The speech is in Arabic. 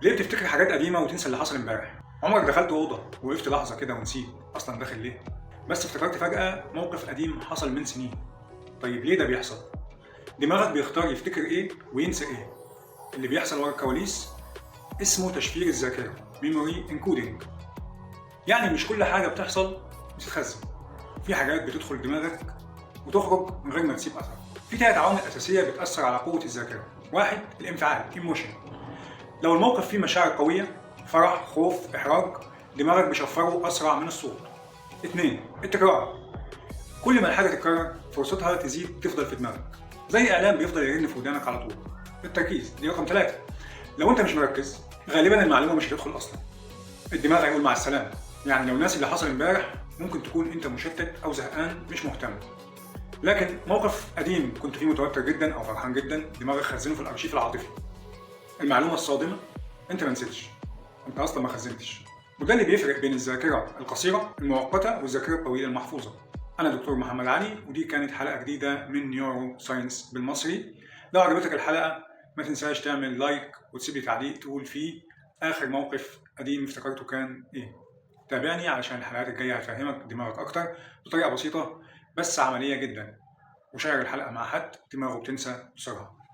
ليه بتفتكر حاجات قديمة وتنسى اللي حصل امبارح؟ عمرك دخلت أوضة ووقفت لحظة كده ونسيت أصلا داخل ليه؟ بس افتكرت فجأة موقف قديم حصل من سنين. طيب ليه ده بيحصل؟ دماغك بيختار يفتكر إيه وينسى إيه. اللي بيحصل ورا الكواليس اسمه تشفير الذاكرة memory encoding. يعني مش كل حاجة بتحصل بتتخزن. في حاجات بتدخل دماغك وتخرج من غير ما تسيب أثر. في 3 عوامل أساسية بتأثر على قوة الذاكرة. 1. الانفعال emotion. لو الموقف فيه مشاعر قوية، فرح، خوف، إحراج، دماغك بيشفره أسرع من الصوت. 2. التكرار. كل ما الحاجة تتكرر فرصتها تزيد تفضل في دماغك، زي إعلان بيفضل يرن في ودانك على طول. التركيز دي رقم 3. لو أنت مش مركز غالبا المعلومة مش هتدخل أصلا. الدماغ هيقول مع السلامة. يعني لو ناسي اللي حصل امبارح ممكن تكون أنت مشتت أو زهقان مش مهتم. لكن موقف قديم كنت فيه متوتر جدا أو فرحان جدا، دماغك خزنه في الأرشيف العاطفي. المعلومة الصادمة، انت ما نسيتش، انت اصلا ما خزنتش. وده اللي بيفرق بين الذاكرة القصيرة المؤقتة والذاكرة الطويلة المحفوظة. انا دكتور محمد علي، ودي كانت حلقة جديدة من نيورو ساينس بالمصري. لو عجبتك الحلقة ما تنساش تعمل لايك وتسيب لي تعليق تقول فيه اخر موقف قديم افتكرته كان ايه. تابعني علشان الحلقات الجاية هفهمك دماغك اكتر بطريقة بسيطة بس عملية جدا. وشير الحلقة مع حد دماغه بتنسى بسرعة.